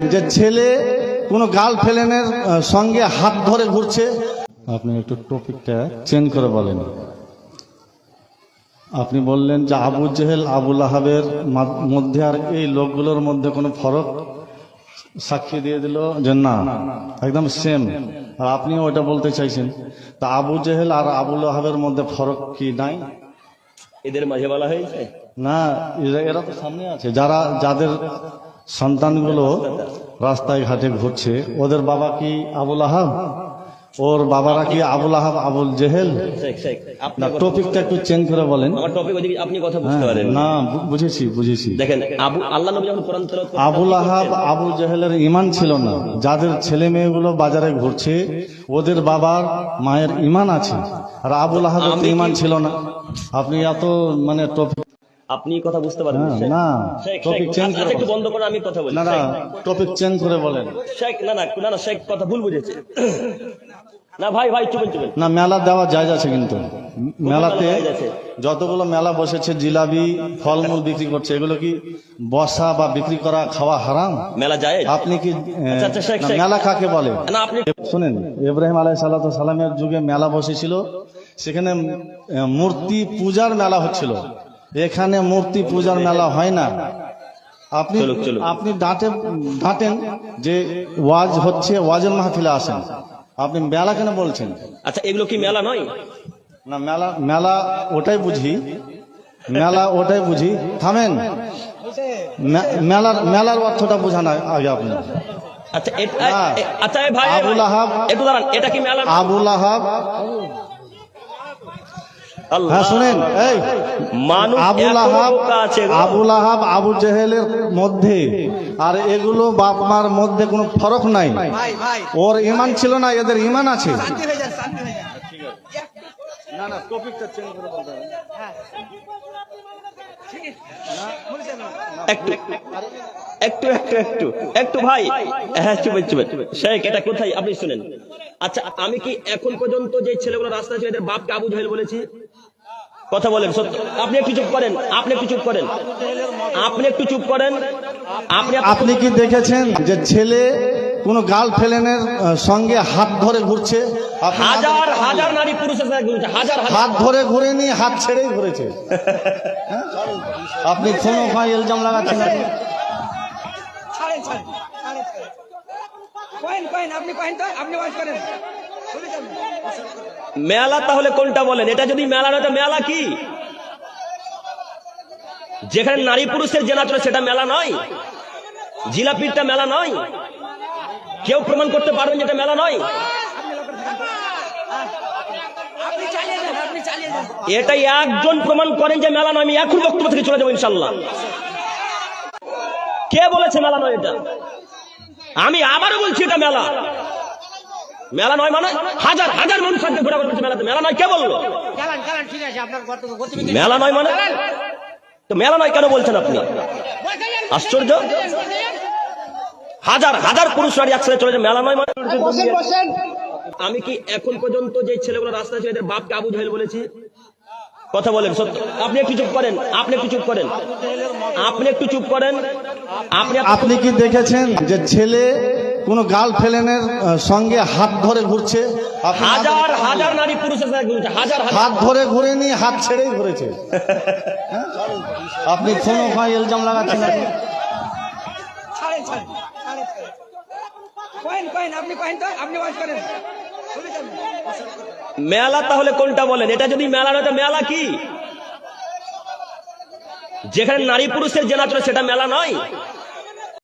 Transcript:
যে ছেলে কোনো গার্লফ্রেন্ডের সঙ্গে হাত ধরে ঘুরছে। আপনি একটু টপিকটা চেঞ্জ করে বলেন। আপনি বললেন যে আবু জেহেল আবুল আহাবের মধ্যে আর এই লোকগুলোর মধ্যে কোনো ফরক সাক্ষী দিয়ে দিল যে না একদম সেম, আর আপনিও ওটা বলতে চাইছেন। তা আবু জেহেল আর আবুল আহাবের মধ্যে ফরক কি নাই? এদের মাঝে বলা হয়েছে না, এরা তো সামনে আছে, যাদের সন্তানগুলো রাস্তায় ঘাটে ঘুরছে ওদের বাবা কি আবুল আহাব, ওর বাবারা কি আবুল আহাব আবুল জেহেল? না, টপিকটা একটু চেঞ্জ করে বলেন। আমার টপিক ওইদিকে আপনি কথা বুঝতে পারেন না, বুঝেছি। দেখেন, আল্লাহ নবী যখন কোরআন তেলাওয়াত করতেন, আবুল আহাব আবুল জেহেলের ঈমান ছিল না। যাদের ছেলে মেয়েগুলো বাজারে ঘুরছে ওদের বাবার মায়ের ঈমান আছে, আর আবুল আহাবের তো ঈমান ছিল না। আপনি এত টপিক, আপনি কথা বুঝতে পারেন না টপিক চেঞ্জ করে একটু বন্ধ করে আমি কথা বলি। না টপিক চেঞ্জ করে বলেন। শেখ না শেখ কথা ভুল বুঝেছে। না ভাই চুপেন না, মেলা দেওয়া যায় আছে, কিন্তু মেলাতে যতগুলো মেলা বসেছে জিলাপি ফলমূল বিক্রি করছে, এগুলো কি বসা বা বিক্রি করা খাওয়া হারাম? মেলা যায়? আপনি কি আচ্ছা, মেলা কাকে বলে? না আপনি শুনেন, ইব্রাহিম আলাইহিসসালামের যুগে মেলা বসেছিল, সেখানে মূর্তি পূজার মেলা হচ্ছিল। এখানে মূর্তি পূজার মেলা হয় না। আপনি ডাঁটেন যে ওয়াজ হচ্ছে, ওয়াজের মাহফিলে আসেন, আপনি মেলা কেন বলছেন? আচ্ছা, এগুলো কি মেলা নয়? না, মেলা ওটাই বুঝি। থামেন, মেলার অর্থটা বোঝান আগে আপনি। আচ্ছা ভাই, আবুল আহাব, একটু দাঁড়ান, এটা কি মেলা? আবুল আহাব, হ্যাঁ শুনেন, এই আবুল আহাব আবু জেহেলের মধ্যে আর এগুলো বাপ মার মধ্যে কোনো ফরক নাই। ওর ঈমান ছিল না, এদের ঈমান আছে। একটু ভাই, হ্যাঁ চুপ। শেখ, এটা কোথায় আপনি শুনেন। আচ্ছা, আমি কি এখন পর্যন্ত যে ছেলেগুলো রাস্তায় ছিল এদের বাপকে আবু জেহেল বলেছি? কথা বলেন সত্য। আপনি একটু চুপ করেন। আপনি কি দেখেছেন যে ছেলে কোন গার্লফ্রেন্ডের সঙ্গে হাত ধরে ঘুরছে? হাজার নারী পুরুষের সাথে ঘুরছে, হাত ধরে ঘুরেনি, হাত ছেড়েই ঘুরেছে। আপনি কোনো ভাই ইলজাম লাগাচ্ছেন। মেলা তাহলে কোনটা বলেন? এটা যদি মেলা নয়, মেলা কি? যেখানে নারী পুরুষের জেনা চলে সেটা মেলা নয়? জিলাপিটা মেলা নয়? কেউ প্রমাণ করতে পারবেন যেটা মেলা নয়? এটাই একজন প্রমাণ করেন যে মেলা নয়, আমি এখন বক্তব্য থেকে চলে যাবো ইনশাল্লাহ। কে বলেছে মেলা নয়? এটা আমি আবারও বলছি, এটা মেলা নয়। মানে হাজার মানুষ আজকে ঘোরাঘুরি করছে মেলাতে, মেলা নয় কে বললো? মেলা নয় মানে তো মেলা নয় কেন বলছেন আপনি? আশ্চর্য। হাজার পুরুষ নারী একসাথে চলে যায়, মেলা নয় মানে? আমি কি এখন পর্যন্ত যে ছেলেগুলো রাস্তায় ছিল এদের বাপকে আবু জেহেল বলেছি? কথা বলেন সত্য। আপনি একটু চুপ করেন। আপনি কি দেখেছেন যে ছেলে কোন গার্লফ্রেন্ডের সঙ্গে হাত ধরে ঘুরছে? হাজার নারী পুরুষের সাথে ঘুরছে, হাত ধরে ঘুরেনি, হাত ছেড়েই ঘুরেছে। আপনি কোনো ভাই ইলজাম লাগাচ্ছেন। মেলা তাহলে কোনটা বলেন? এটা যদি মেলা নয়, মেলা কি? যেখানে নারী পুরুষের জেনা চলে সেটা মেলা নয়?